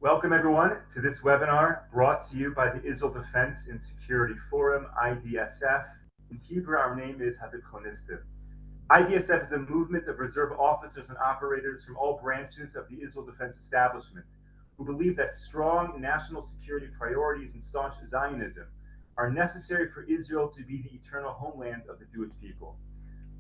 Welcome everyone to this webinar brought to you by the Israel Defense and Security Forum, IDSF. In Hebrew, our name is Habikonistiv. IDSF is a movement of reserve officers and operators from all branches of the Israel Defense Establishment who believe that strong national security priorities and staunch Zionism are necessary for Israel to be the eternal homeland of the Jewish people.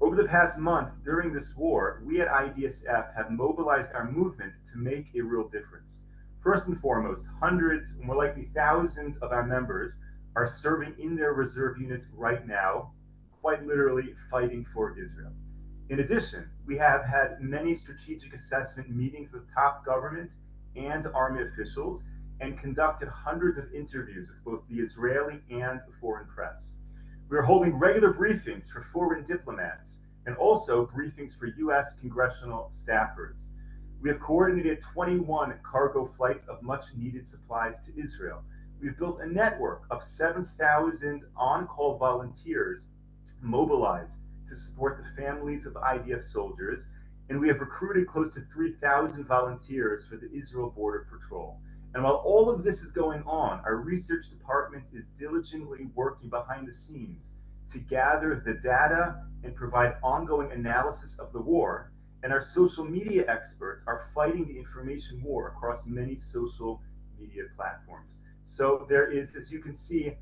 Over the past month, during this war, we at IDSF have mobilized our movement to make a real difference. First and foremost, hundreds, more likely thousands of our members are serving in their reserve units right now, quite literally fighting for Israel. In addition, we have had many strategic assessment meetings with top government and army officials and conducted hundreds of interviews with both the Israeli and foreign press. We are holding regular briefings for foreign diplomats and also briefings for U.S. congressional staffers. We have coordinated 21 cargo flights of much needed supplies to Israel. We've built a network of 7,000 on-call volunteers mobilized to support the families of IDF soldiers, and we have recruited close to 3,000 volunteers for the Israel Border Patrol. And while all of this is going on, our research department is diligently working behind the scenes to gather the data and provide ongoing analysis of the war. And our social media experts are fighting the information war across many social media platforms. So there is, as you can see,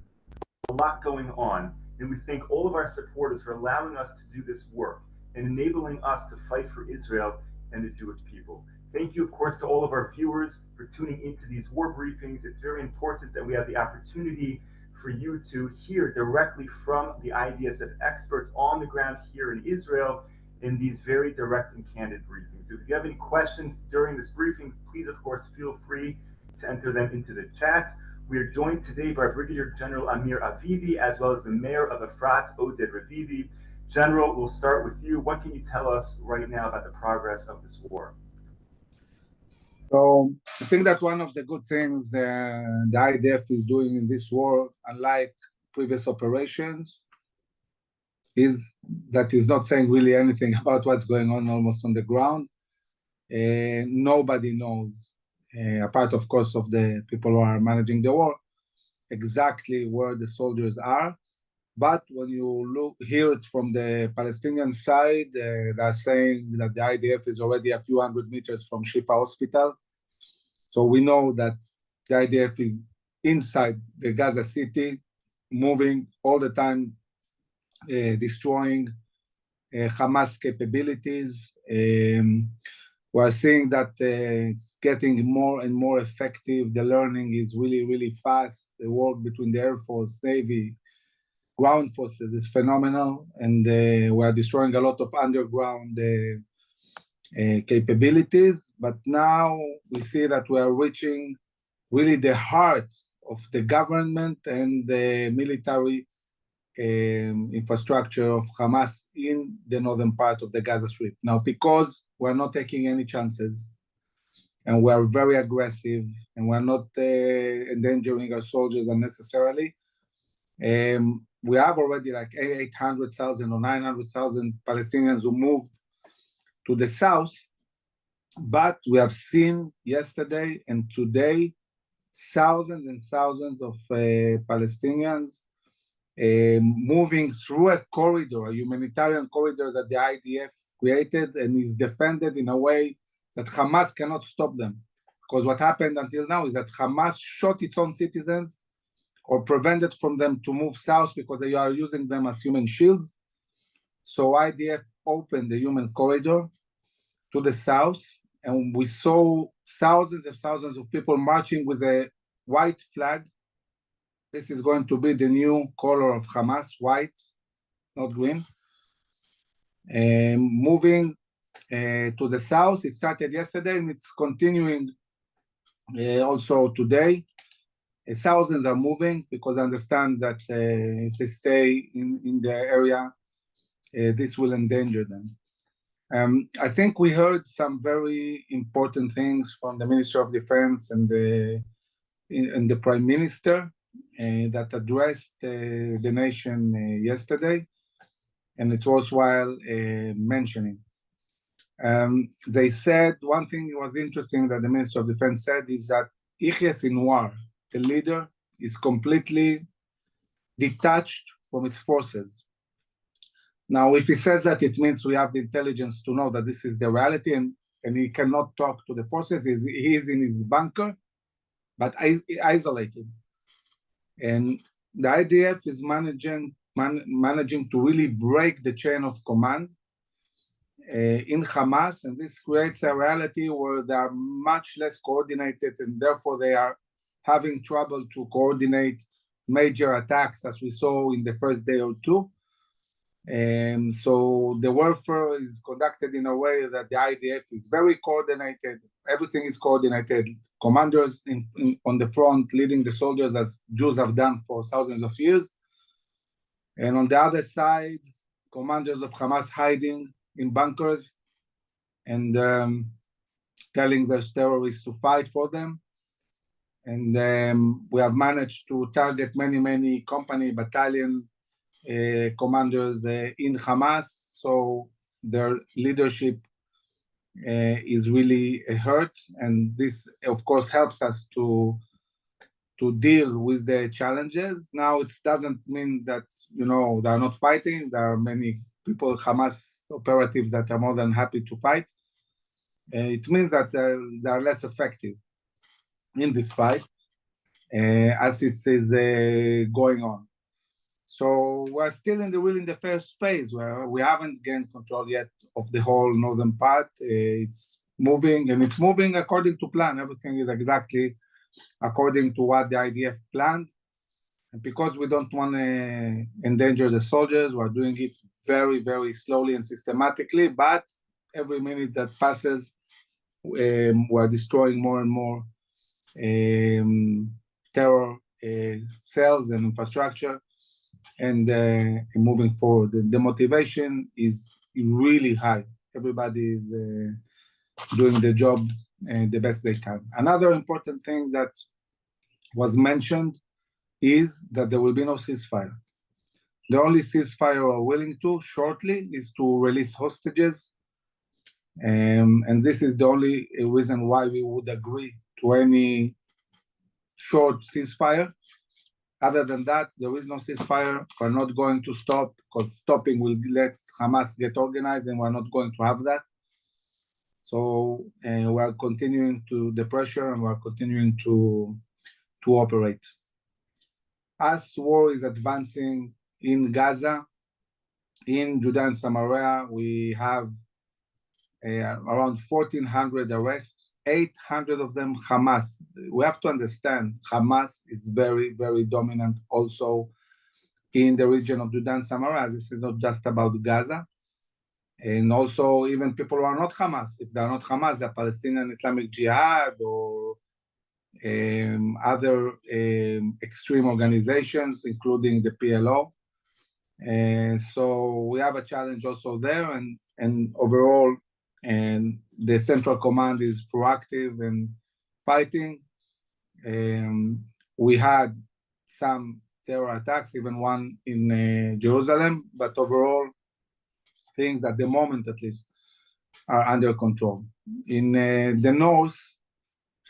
a lot going on. And we thank all of our supporters for allowing us to do this work and enabling us to fight for Israel and the Jewish people. Thank you, of course, to all of our viewers for tuning into these war briefings. It's very important that we have the opportunity for you to hear directly from the IDSF experts on the ground here in Israel in these very direct and candid briefings. If you have any questions during this briefing, please, of course, feel free to enter them into the chat. We are joined today by Brigadier General Amir Avivi, as well as the Mayor of Efrat, Oded Ravivi. General, we'll start with you. What can you tell us right now about the progress of this war? So I think that one of the good things the IDF is doing in this war, unlike previous operations, is that is not saying really anything about what's going on almost on the ground. Nobody knows, apart of course of the people who are managing the war, exactly where the soldiers are. But when you hear it from the Palestinian side, they're saying that the IDF is already a few hundred meters from Shifa Hospital. So we know that the IDF is inside the Gaza city, moving all the time, destroying Hamas capabilities. We're seeing that it's getting more and more effective. The learning is really, really fast. The work between the Air Force, Navy, ground forces is phenomenal, and we are destroying a lot of underground capabilities. But now we see that we are reaching really the heart of the government and the military infrastructure of Hamas in the northern part of the Gaza Strip. Now, because we're not taking any chances, and we're very aggressive, and we're not endangering our soldiers unnecessarily, we have already like 800,000 or 900,000 Palestinians who moved to the south, but we have seen yesterday and today thousands and thousands of Palestinians moving through a corridor, a humanitarian corridor that the IDF created and is defended in a way that Hamas cannot stop them. Because what happened until now is that Hamas shot its own citizens or prevented from them to move south because they are using them as human shields. So IDF opened the human corridor to the south, and we saw thousands of people marching with a white flag. This is going to be the new color of Hamas, white, not green. Moving to the south, it started yesterday and it's continuing also today. Thousands are moving because I understand that if they stay in the area, this will endanger them. I think we heard some very important things from the Minister of Defense and the Prime Minister that addressed the nation yesterday, and it's worthwhile mentioning. They said one thing was interesting that the Minister of Defense said is that Yahya Sinwar, the leader, is completely detached from its forces. Now, if he says that, it means we have the intelligence to know that this is the reality, and he cannot talk to the forces. He is in his bunker, but isolated. And the IDF is managing to really break the chain of command in Hamas, and this creates a reality where they are much less coordinated, and therefore they are having trouble to coordinate major attacks, as we saw in the first day or two. And so the warfare is conducted in a way that the IDF is very coordinated. Everything is coordinated. Commanders on the front leading the soldiers, as Jews have done for thousands of years. And on the other side, commanders of Hamas hiding in bunkers and telling those terrorists to fight for them. And we have managed to target many company, battalion commanders in Hamas. So their leadership is really hurt. And this, of course, helps us to deal with the challenges. Now, it doesn't mean that, they're not fighting. There are many people, Hamas operatives, that are more than happy to fight. It means that they are less effective in this fight as it is going on. So we're still in the first phase where we haven't gained control yet of the whole northern part. It's moving, and it's moving according to plan. Everything is exactly according to what the IDF planned. And because we don't want to endanger the soldiers, we're doing it very slowly and systematically. But every minute that passes, we're destroying more and more terror cells and infrastructure, and moving forward. The motivation is really high. Everybody is doing the job the best they can. Another important thing that was mentioned is that there will be no ceasefire. The only ceasefire we're willing to shortly is to release hostages. And this is the only reason why we would agree to any short ceasefire. Other than that, there is no ceasefire. We're not going to stop, because stopping will let Hamas get organized, and we're not going to have that. So we're continuing to the pressure, and we're continuing to operate. As war is advancing in Gaza, in Judah and Samaria, we have around 1,400 arrests, 800 of them Hamas. We have to understand Hamas is very dominant also in the region of Judah and Samaria. This is not just about Gaza. And also even people who are not Hamas. If they are not Hamas, they're Palestinian Islamic Jihad or other extreme organizations, including the PLO. So we have a challenge also there, and overall, and the Central Command is proactive and fighting. We had some terror attacks, even one in Jerusalem, but overall, things at the moment at least are under control. In the north,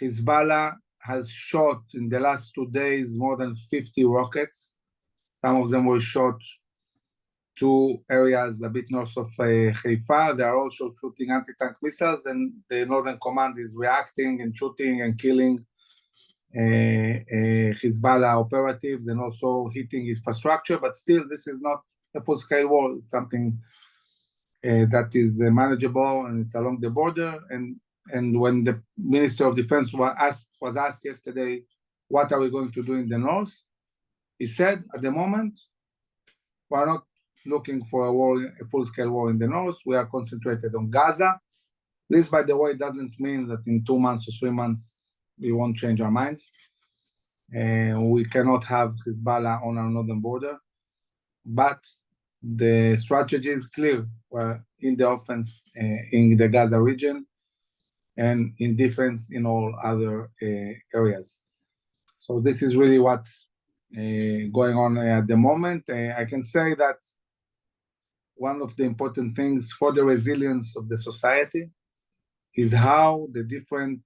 Hezbollah has shot in the last 2 days more than 50 rockets. Some of them were shot to areas a bit north of Haifa. They are also shooting anti-tank missiles, and the Northern Command is reacting and shooting and killing Hezbollah operatives and also hitting infrastructure. But still, this is not a full-scale war. It's something that is manageable, and it's along the border. And when the Minister of Defense was asked yesterday, what are we going to do in the north? He said, at the moment, we're not looking for a full-scale war in the north. We are concentrated on Gaza. This, by the way, doesn't mean that in 2 months or 3 months, we won't change our minds. We cannot have Hezbollah on our northern border. But the strategy is clear. We're in the offense in the Gaza region and in defense in all other areas. So this is really what's going on at the moment. I can say that one of the important things for the resilience of the society is how the different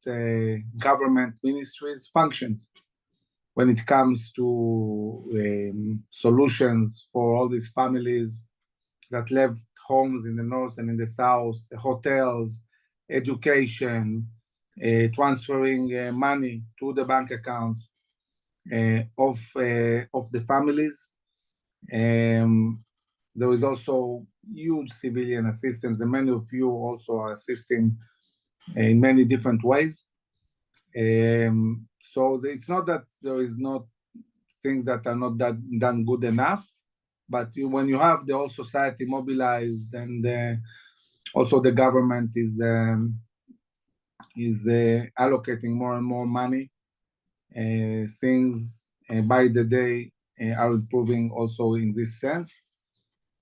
government ministries functions when it comes to solutions for all these families that left homes in the north and in the south, hotels, education, transferring money to the bank accounts of the families. There is also huge civilian assistance, and many of you also are assisting in many different ways. So it's not that there is not things that are not done good enough, but when you have the whole society mobilized and also the government is allocating more and more money, things by the day are improving also in this sense.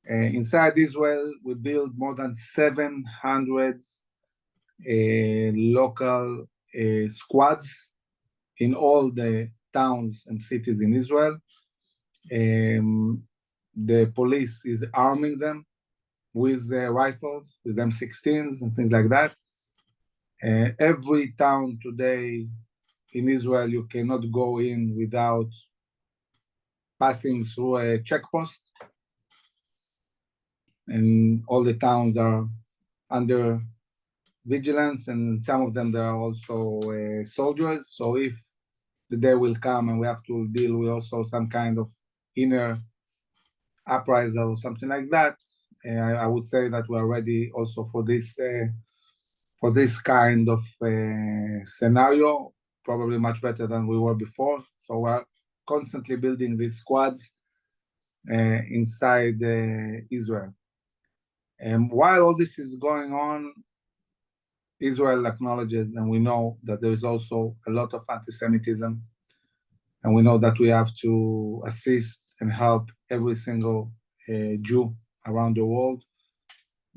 Inside Israel, we build more than 700 local squads in all the towns and cities in Israel. The police is arming them with rifles, with M16s and things like that. Every town today in Israel, you cannot go in without passing through a checkpost. And all the towns are under vigilance, and some of them there are also soldiers. So if the day will come and we have to deal with also some kind of inner uprising or something like that, I would say that we are ready also for this kind of scenario, probably much better than we were before. So we're constantly building these squads inside Israel. And while all this is going on, Israel acknowledges, and we know that there is also a lot of anti-Semitism, and we know that we have to assist and help every single Jew around the world.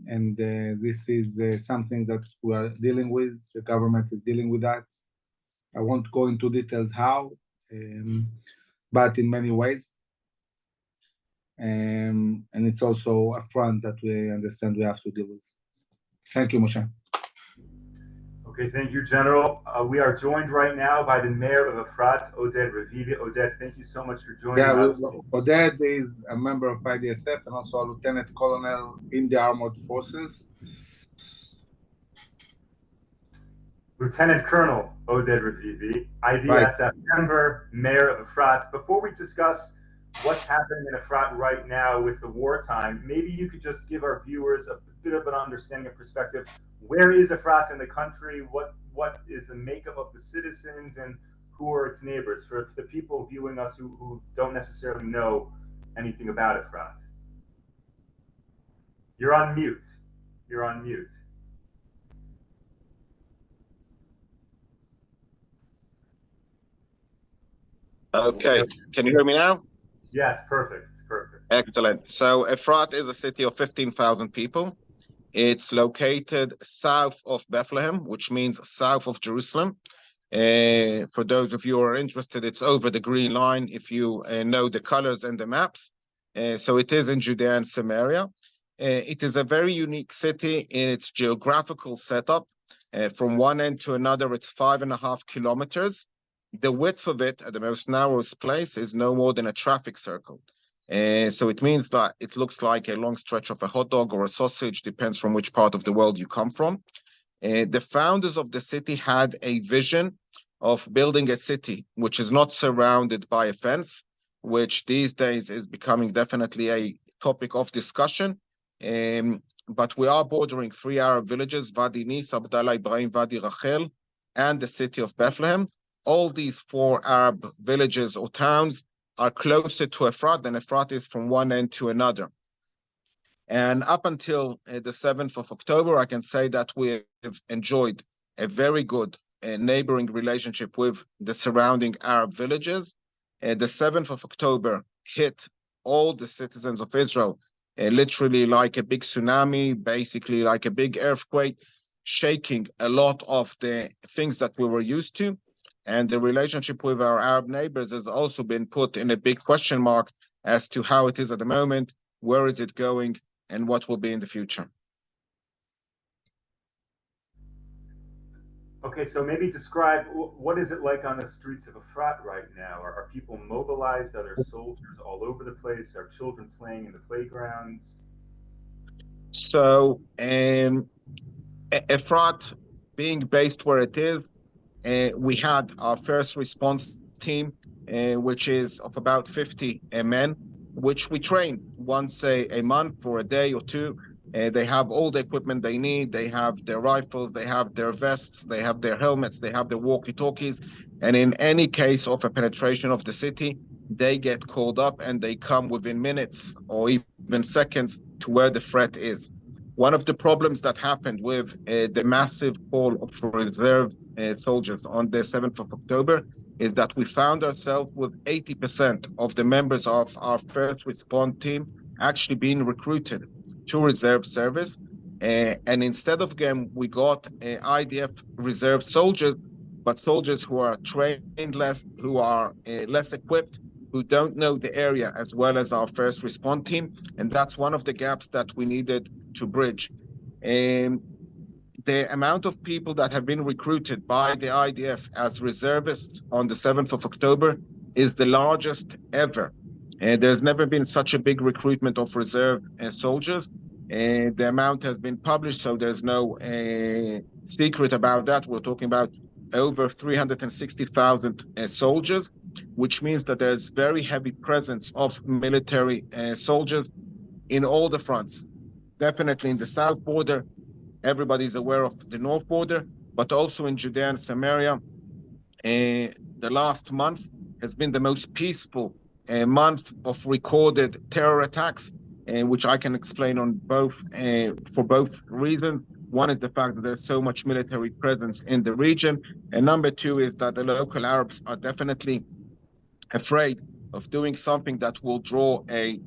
And this is something that we are dealing with. The government is dealing with that. I won't go into details how, but in many ways. And it's also a front that we understand we have to deal with. Thank you, Moshe. Okay, thank you, General. We are joined right now by the Mayor of Efrat, Oded Revivi. Oded, thank you so much for joining us. Oded is a member of IDSF and also a lieutenant colonel in the armored forces. Lieutenant Colonel Oded Revivi, IDSF member, Mayor of Efrat. Before we discuss what's happening in Efrat right now with the wartime, maybe you could just give our viewers a bit of an understanding and perspective. Where is Efrat in the country? What is the makeup of the citizens, and who are its neighbors? For the people viewing us who don't necessarily know anything about Efrat. You're on mute. You're on mute. Okay, can you hear me now? Yes, perfect, perfect. Excellent. So Efrat is a city of 15,000 people. It's located south of Bethlehem, which means south of Jerusalem. For those of you who are interested, it's over the green line if you know the colors and the maps. So it is in Judea and Samaria. It is a very unique city in its geographical setup. From one end to another, it's 5.5 kilometers. The width of it at the most narrowest place is no more than a traffic circle. So it means that it looks like a long stretch of a hot dog or a sausage, depends from which part of the world you come from. The founders of the city had a vision of building a city which is not surrounded by a fence, which these days is becoming definitely a topic of discussion. But we are bordering 3 Arab villages, Wadi Nis, Abdallah, Ibrahim, Wadi Rachel, and the city of Bethlehem. All these 4 Arab villages or towns are closer to Efrat than Efrat is from one end to another. And up until the 7th of October, I can say that we have enjoyed a very good neighboring relationship with the surrounding Arab villages. The 7th of October hit all the citizens of Israel, literally like a big tsunami, basically like a big earthquake, shaking a lot of the things that we were used to. And the relationship with our Arab neighbors has also been put in a big question mark as to how it is at the moment, where is it going, and what will be in the future. Okay, so maybe describe what is it like on the streets of Efrat right now? Are people mobilized? Are there soldiers all over the place? Are children playing in the playgrounds? So, Efrat being based where it is, we had our first response team, which is of about 50 men, which we train once a month for a day or two. They have all the equipment they need. They have their rifles, they have their vests, they have their helmets, they have their walkie-talkies. And in any case of a penetration of the city, they get called up and they come within minutes or even seconds to where the threat is. One of the problems that happened with the massive call of reserve soldiers on the 7th of October is that we found ourselves with 80% of the members of our first response team actually being recruited to reserve service. And instead of them, we got IDF reserve soldiers, but soldiers who are trained less, who are less equipped, who don't know the area as well as our first response team. And that's one of the gaps that we needed to bridge. Um, the amount of people that have been recruited by the IDF as reservists on the 7th of October is the largest ever. There's never been such a big recruitment of reserve soldiers. The amount has been published, so there's no secret about that. We're talking about over 360,000 soldiers, which means that there's very heavy presence of military soldiers in all the fronts. Definitely in the south border, everybody's aware of the north border, but also in Judea and Samaria. The last month has been the most peaceful month of recorded terror attacks, which I can explain on both for both reasons. One is the fact that there's so much military presence in the region, and number two is that the local Arabs are definitely afraid of doing something that will draw a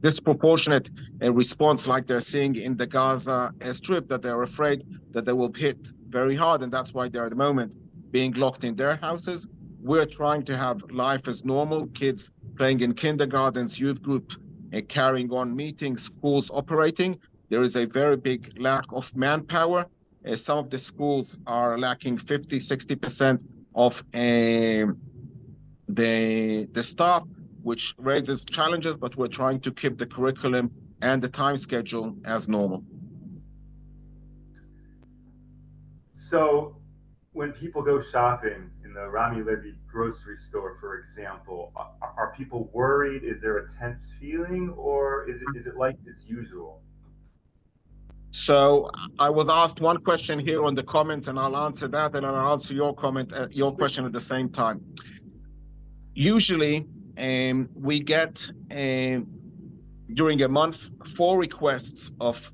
disproportionate response like they're seeing in the Gaza Strip, that they're afraid that they will hit very hard, and that's why they're at the moment being locked in their houses. We're trying to have life as normal, kids playing in kindergartens, youth groups, carrying on meetings, schools operating. There is a very big lack of manpower. Some of the schools are lacking 50, 60% of the staff, which raises challenges, but we're trying to keep the curriculum and the time schedule as normal. So, when people go shopping in the Rami Levy grocery store, for example, are people worried? Is there a tense feeling, or is it like as usual? So I was asked one question here on the comments, and I'll answer that, and I'll answer your comment, your question at the same time. Usually, we get during a month 4 requests of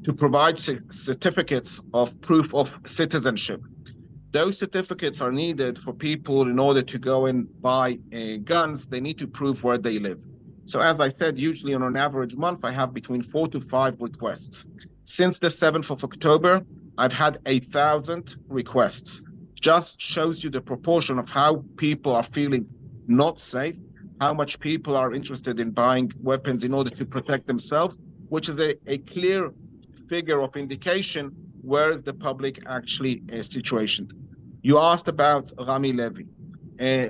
to provide certificates of proof of citizenship. Those certificates are needed for people in order to go and buy guns. They need to prove where they live. So as I said, usually on an average month, I have between 4 to 5 requests. Since the 7th of October, I've had 1,000 requests. Just shows you the proportion of how people are feeling not safe, how much people are interested in buying weapons in order to protect themselves, which is a clear figure of indication where the public actually is situated. You asked about Rami Levy.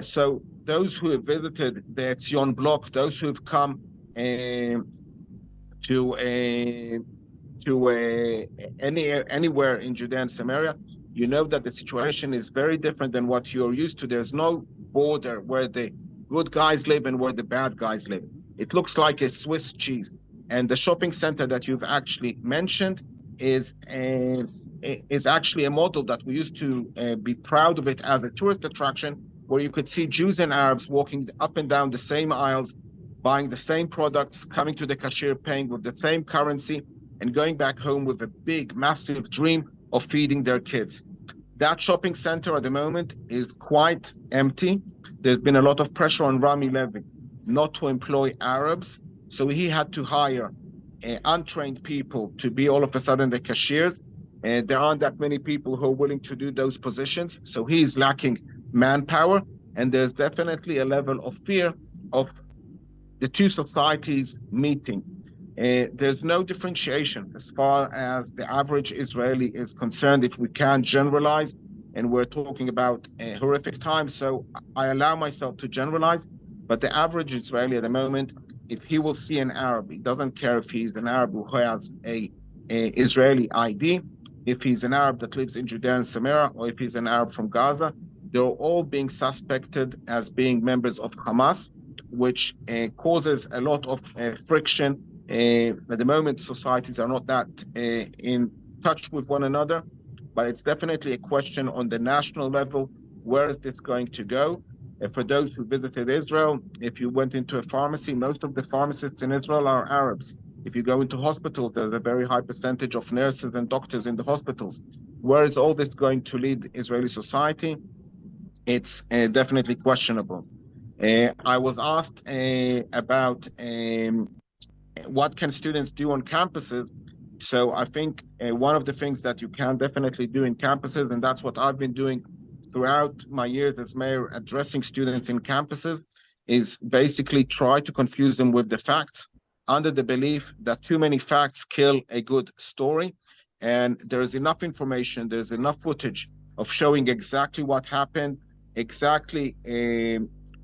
So those who have visited the Etzion block, those who have come to anywhere in Judea and Samaria, you know that the situation is very different than what you're used to. There's no border where the good guys live and where the bad guys live. It looks like a Swiss cheese. And the shopping center that you've actually mentioned is actually a model that we used to be proud of it as a tourist attraction, where you could see Jews and Arabs walking up and down the same aisles, buying the same products, coming to the cashier, paying with the same currency, and going back home with a big, massive dream of feeding their kids. That shopping center at the moment is quite empty. There's been a lot of pressure on Rami Levy not to employ Arabs, so he had to hire untrained people to be all of a sudden the cashiers. And there aren't that many people who are willing to do those positions, so he's lacking manpower. And there's definitely a level of fear of the two societies meeting. There's no differentiation as far as the average Israeli is concerned, if we can generalize, and we're talking about horrific times. So I allow myself to generalize, but the average Israeli at the moment, if he will see an Arab, he doesn't care if he's an Arab who has a Israeli ID, if he's an Arab that lives in Judea and Samaria, or if he's an Arab from Gaza, they're all being suspected as being members of Hamas, which causes a lot of friction. At the moment, societies are not that in touch with one another, but it's definitely a question on the national level. Where is this going to go? For those who visited Israel, if you went into a pharmacy, most of the pharmacists in Israel are Arabs. If you go into hospitals, there's a very high percentage of nurses and doctors in the hospitals. Where is all this going to lead Israeli society? It's definitely questionable. I was asked about what can students do on campuses. So I think one of the things that you can definitely do in campuses, and that's what I've been doing throughout my years as mayor, addressing students in campuses, is basically try to confuse them with the facts, under the belief that too many facts kill a good story. And there is enough information, there's enough footage of showing exactly what happened, exactly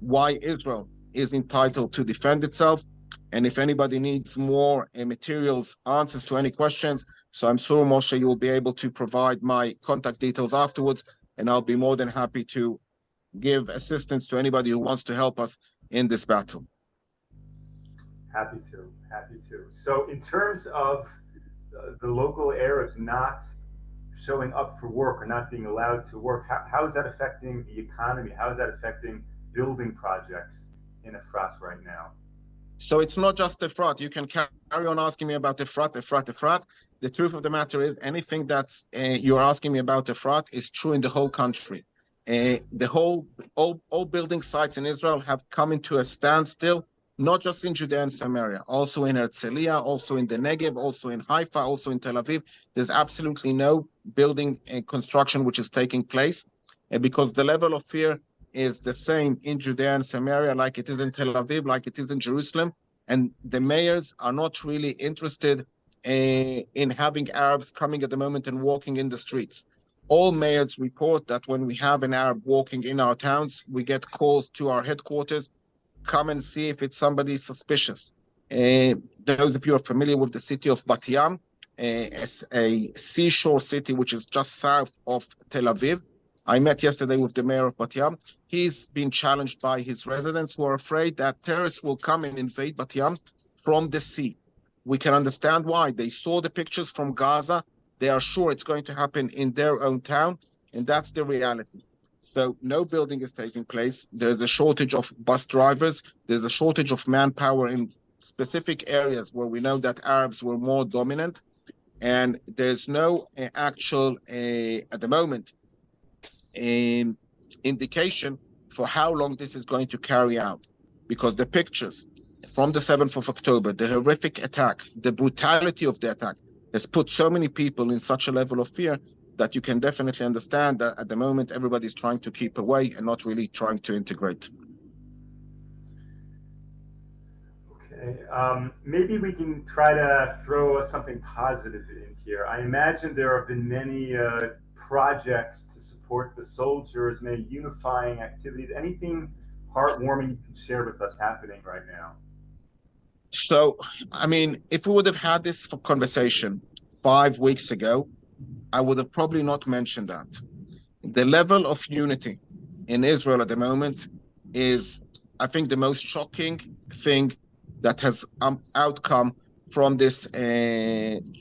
why Israel is entitled to defend itself. And if anybody needs more materials, answers to any questions, so I'm sure, Moshe, you will be able to provide my contact details afterwards, and I'll be more than happy to give assistance to anybody who wants to help us in this battle. Happy to, happy to. So in terms of the local Arabs not showing up for work or not being allowed to work, how is that affecting the economy? How is that affecting building projects in Efrat right now? So it's not just Efrat. You can carry on asking me about Efrat. The truth of the matter is, anything that's you're asking me about Efrat is true in the whole country. All building sites in Israel have come into a standstill, not just in Judea and Samaria, also in Herzliya, also in the Negev, also in Haifa, also in Tel Aviv. There's absolutely no building construction which is taking place, because the level of fear is the same in Judea and Samaria, like it is in Tel Aviv, like it is in Jerusalem. And the mayors are not really interested in having Arabs coming at the moment and walking in the streets. All mayors report that when we have an Arab walking in our towns, we get calls to our headquarters, come and see if it's somebody suspicious. Those of you are familiar with the city of Bat Yam, a seashore city which is just south of Tel Aviv. I met yesterday with the mayor of Bat Yam. He's been challenged by his residents who are afraid that terrorists will come and invade Bat Yam from the sea. We can understand why. They saw the pictures from Gaza. They are sure it's going to happen in their own town, and that's the reality. So no building is taking place. There's a shortage of bus drivers. There's a shortage of manpower in specific areas where we know that Arabs were more dominant. And there's no actual, at the moment, indication for how long this is going to carry out, because the pictures from the 7th of October, the horrific attack, the brutality of the attack has put so many people in such a level of fear that you can definitely understand that at the moment everybody's trying to keep away and not really trying to integrate. Okay, maybe we can try to throw something positive in here. I imagine there have been many projects to support the soldiers, many unifying activities. Anything heartwarming you can share with us happening right now? So, I mean, if we would have had this conversation 5 weeks ago, I would have probably not mentioned that. The level of unity in Israel at the moment is, I think, the most shocking thing that has outcome from this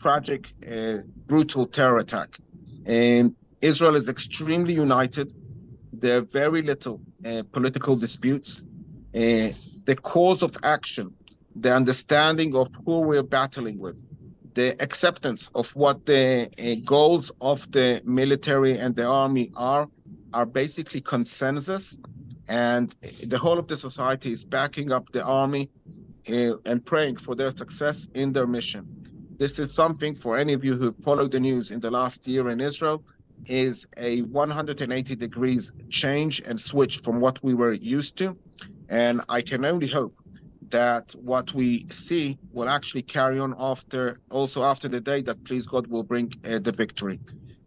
tragic, brutal terror attack. Israel is extremely united. There are very little political disputes. The cause of action, the understanding of who we're battling with, the acceptance of what the goals of the military and the army are basically consensus. And the whole of the society is backing up the army and praying for their success in their mission. This is something, for any of you who followed the news in the last year in Israel, is a 180 degrees change and switch from what we were used to. And I can only hope that what we see will actually carry on after the day that, please God, will bring the victory.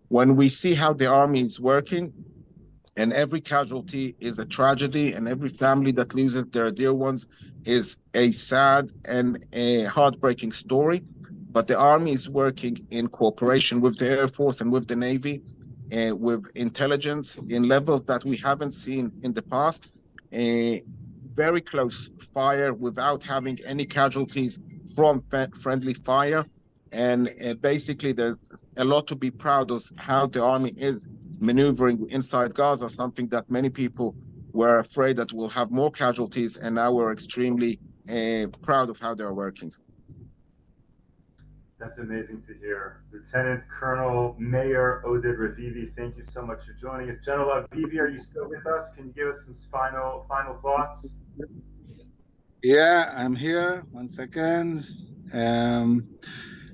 When we see how the army is working, and every casualty is a tragedy, and every family that loses their dear ones is a sad and a heartbreaking story. But the army is working in cooperation with the Air Force and with the Navy, with intelligence in levels that we haven't seen in the past. Very close fire without having any casualties from friendly fire. And basically, there's a lot to be proud of how the army is maneuvering inside Gaza, something that many people were afraid that we'll have more casualties, and now we're extremely proud of how they're working. That's amazing to hear. Lieutenant Colonel Mayor Oded Ravivi, thank you so much for joining us. General Avivi, are you still with us? Can you give us some final thoughts? Yeah, I'm here. 1 second.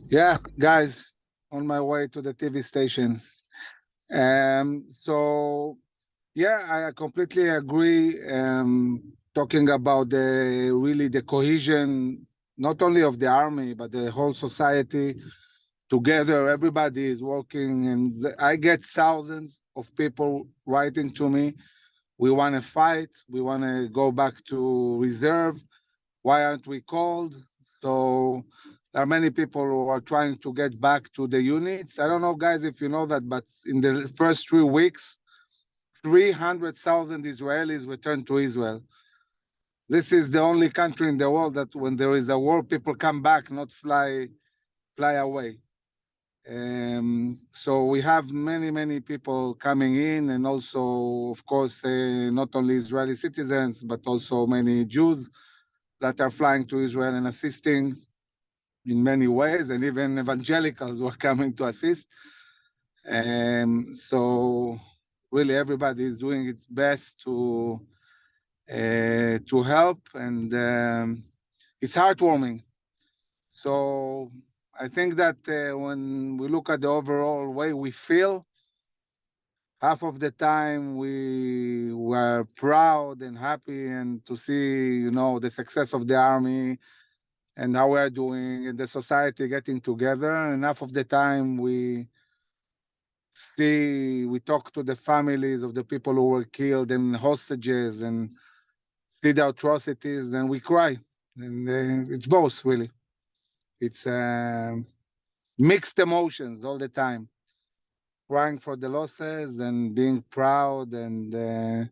Yeah, guys, on my way to the TV station. So yeah, I completely agree. Talking about the cohesion, not only of the army, but the whole society together. Everybody is working, and I get thousands of people writing to me. We want to fight. We want to go back to reserve. Why aren't we called? So there are many people who are trying to get back to the units. I don't know, guys, if you know that, but in the first 3 weeks, 300,000 Israelis returned to Israel. This is the only country in the world that when there is a war, people come back, not fly away. So we have many people coming in, and also, of course, not only Israeli citizens, but also many Jews that are flying to Israel and assisting in many ways, and even evangelicals were coming to assist. So really everybody is doing its best to help, and it's heartwarming. So I think that when we look at the overall way we feel, half of the time we were proud and happy and to see, the success of the army and how we're doing and the society getting together. And half of the time we talk to the families of the people who were killed and hostages and see the atrocities, and we cry. And it's both, really. It's mixed emotions all the time, crying for the losses and being proud and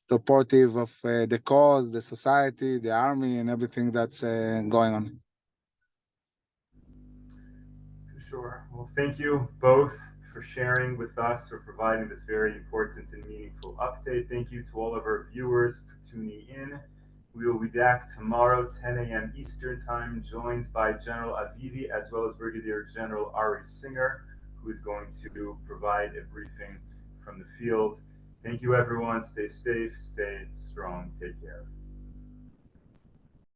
supportive of the cause, the society, the army, and everything that's going on. Sure. Well, thank you both for sharing with us, for providing this very important and meaningful update. Thank you to all of our viewers for tuning in. We will be back tomorrow, 10 a.m. Eastern Time, joined by General Avivi as well as Brigadier General Ari Singer, who is going to provide a briefing from the field. Thank you, everyone. Stay safe, stay strong. Take care.